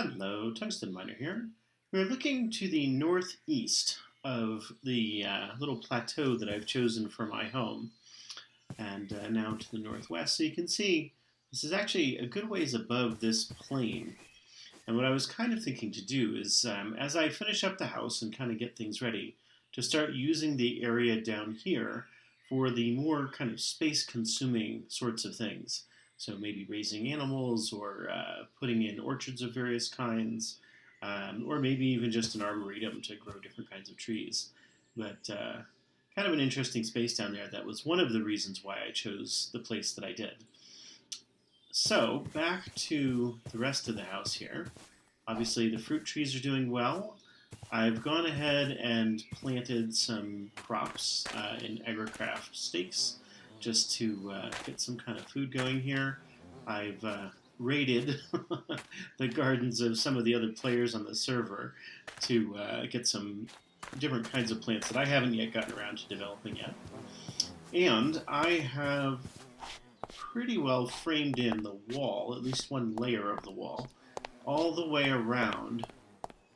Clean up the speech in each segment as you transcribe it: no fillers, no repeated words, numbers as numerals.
Hello, Tungsten Miner here. We're looking to the northeast of the little plateau that I've chosen for my home, and now to the northwest. So you can see this is actually a good ways above this plain. And what I was kind of thinking to do is, as I finish up the house and kind of get things ready, to start using the area down here for the more kind of space-consuming sorts of things. So maybe raising animals or putting in orchards of various kinds, or maybe even just an arboretum to grow different kinds of trees. But kind of an interesting space down there. That was one of the reasons why I chose the place that I did. So back to the rest of the house here. Obviously the fruit trees are doing well. I've gone ahead and planted some crops in agricraft stakes just to get some kind of food going here. I've raided the gardens of some of the other players on the server to get some different kinds of plants that I haven't yet gotten around to developing yet. And I have pretty well framed in the wall, at least one layer of the wall, all the way around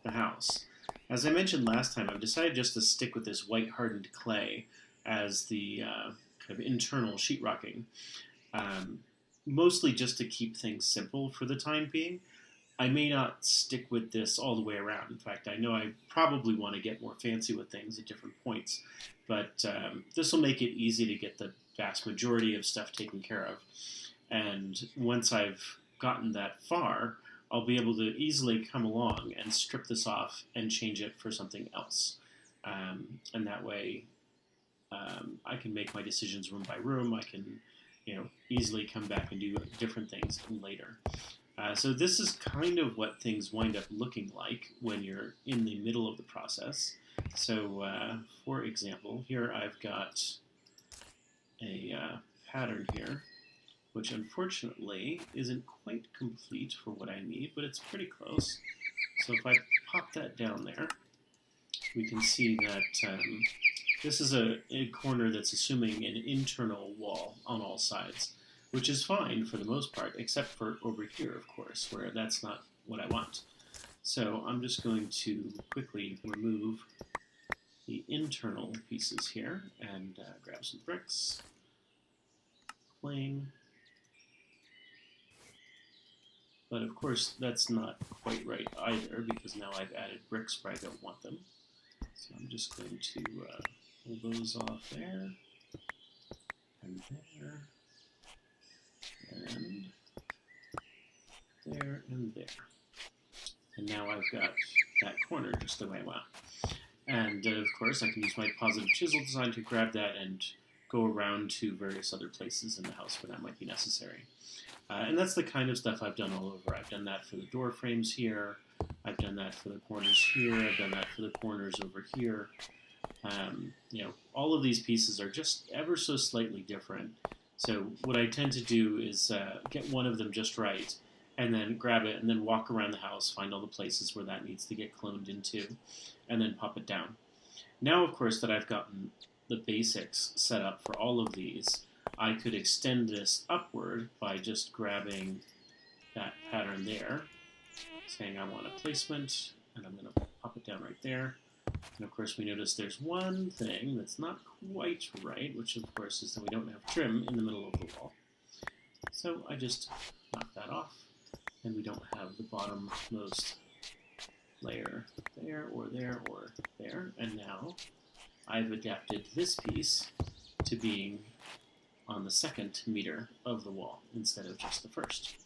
the house. As I mentioned last time, I've decided just to stick with this white hardened clay as the kind of internal sheetrocking, mostly just to keep things simple for the time being. I may not stick with this all the way around. In fact, I know I probably want to get more fancy with things at different points, but this will make it easy to get the vast majority of stuff taken care of. And once I've gotten that far, I'll be able to easily come along and strip this off and change it for something else. And that way I can make my decisions room by room. I can easily come back and do different things later. So this is kind of what things wind up looking like when you're in the middle of the process. So for example, here I've got a pattern here, which unfortunately isn't quite complete for what I need, but it's pretty close. So if I pop that down there, we can see that this is a corner that's assuming an internal wall on all sides, which is fine for the most part, except for over here, of course, where that's not what I want. So I'm just going to quickly remove the internal pieces here and grab some bricks, plane. But of course, that's not quite right either, because now I've added bricks where I don't want them. So I'm just going to pull those off there, and there, and there, and there. And now I've got that corner just the way I want. And of course, I can use my positive chisel design to grab that and go around to various other places in the house where that might be necessary. And that's the kind of stuff I've done all over. I've done that for the door frames here. I've done that for the corners here. I've done that for the corners over here. All of these pieces are just ever so slightly different. So what I tend to do is get one of them just right, and then grab it, and then walk around the house, find all the places where that needs to get cloned into, and then pop it down. Now, of course, that I've gotten the basics set up for all of these, I could extend this upward by just grabbing that pattern there, saying I want a placement, and I'm going to pop it down right there. And of course we notice there's one thing that's not quite right, which of course is that we don't have trim in the middle of the wall. So I just knock that off, and we don't have the bottommost layer there, or there, or there. And now I've adapted this piece to being on the second meter of the wall instead of just the first.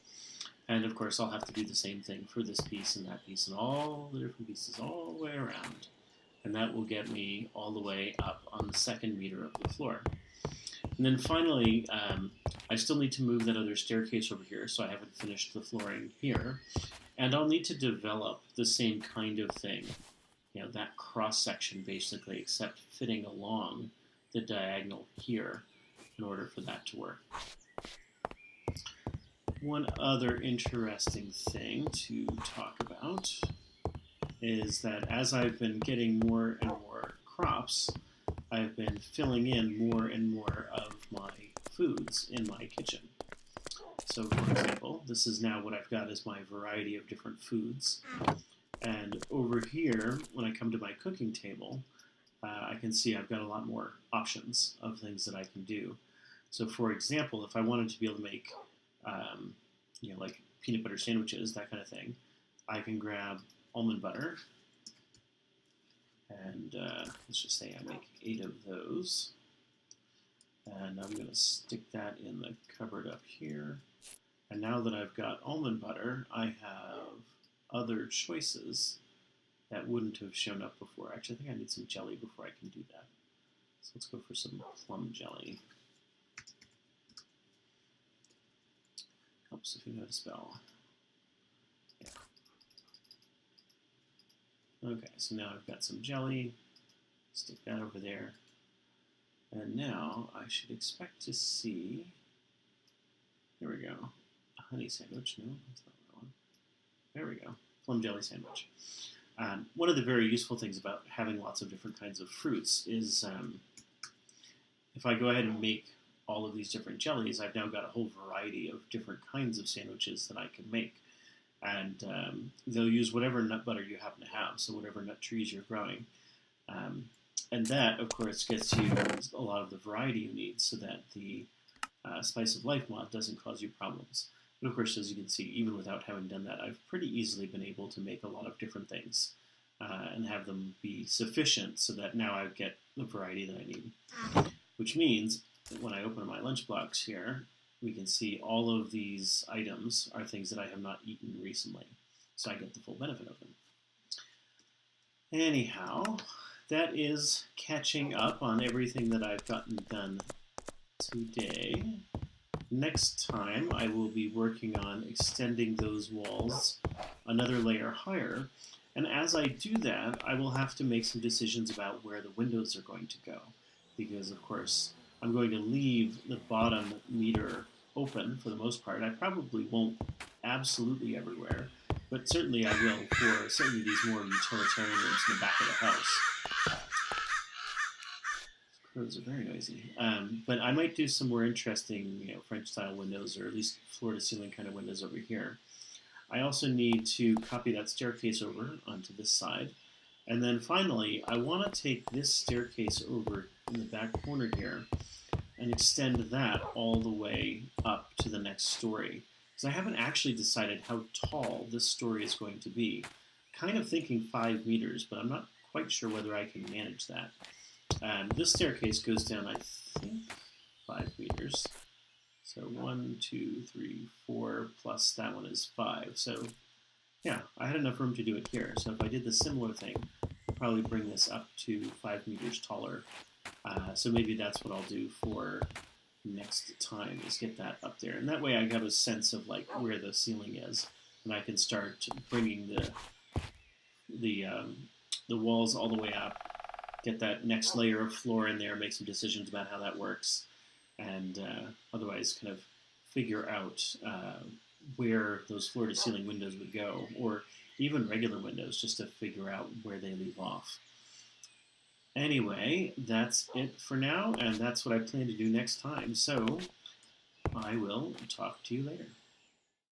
And of course I'll have to do the same thing for this piece and that piece and all the different pieces all the way around. And that will get me all the way up on the second meter of the floor. And then finally, I still need to move that other staircase over here, so I haven't finished the flooring here. And I'll need to develop the same kind of thing, that cross-section basically, except fitting along the diagonal here in order for that to work. One other interesting thing to talk about is that as I've been getting more and more crops, I've been filling in more and more of my foods in my kitchen. So for example, this is now what I've got as my variety of different foods. And over here, when I come to my cooking table, I can see I've got a lot more options of things that I can do. So for example, if I wanted to be able to make, like peanut butter sandwiches, that kind of thing, I can grab almond butter, and let's just say I make 8 of those. And I'm going to stick that in the cupboard up here. And now that I've got almond butter, I have other choices that wouldn't have shown up before. Actually, I think I need some jelly before I can do that. So let's go for some plum jelly. Helps if you know how to spell. Yeah. Okay, so now I've got some jelly. Stick that over there. And now I should expect to see, here we go, a honey sandwich. No, that's not that one. There we go, plum jelly sandwich. One of the very useful things about having lots of different kinds of fruits is if I go ahead and make all of these different jellies, I've now got a whole variety of different kinds of sandwiches that I can make. And they'll use whatever nut butter you happen to have, so whatever nut trees you're growing. And that, of course, gets you a lot of the variety you need so that the Spice of Life mod doesn't cause you problems. But of course, as you can see, even without having done that, I've pretty easily been able to make a lot of different things and have them be sufficient so that now I get the variety that I need. Which means that when I open my lunchbox here, we can see all of these items are things that I have not eaten recently. So I get the full benefit of them. Anyhow, that is catching up on everything that I've gotten done today. Next time, I will be working on extending those walls another layer higher. And as I do that, I will have to make some decisions about where the windows are going to go. Because, of course, I'm going to leave the bottom meter open for the most part. I probably won't absolutely everywhere, but certainly I will for certainly these more utilitarian rooms in the back of the house. Crows are very noisy. But I might do some more interesting, French-style windows, or at least floor-to-ceiling kind of windows over here. I also need to copy that staircase over onto this side. And then finally, I want to take this staircase over in the back corner here and extend that all the way up to the next story. Because I haven't actually decided how tall this story is going to be. Kind of thinking 5 meters, but I'm not quite sure whether I can manage that. This staircase goes down, I think, 5 meters. So 1, 2, 3, 4, plus that one is 5. So yeah, I had enough room to do it here. So if I did the similar thing, I'll probably bring this up to 5 meters taller. So maybe that's what I'll do for next time, is get that up there. And that way I have a sense of like where the ceiling is. And I can start bringing the walls all the way up, get that next layer of floor in there, make some decisions about how that works, and otherwise kind of figure out where those floor-to-ceiling windows would go, or even regular windows, just to figure out where they leave off. Anyway, that's it for now, and that's what I plan to do next time, so I will talk to you later.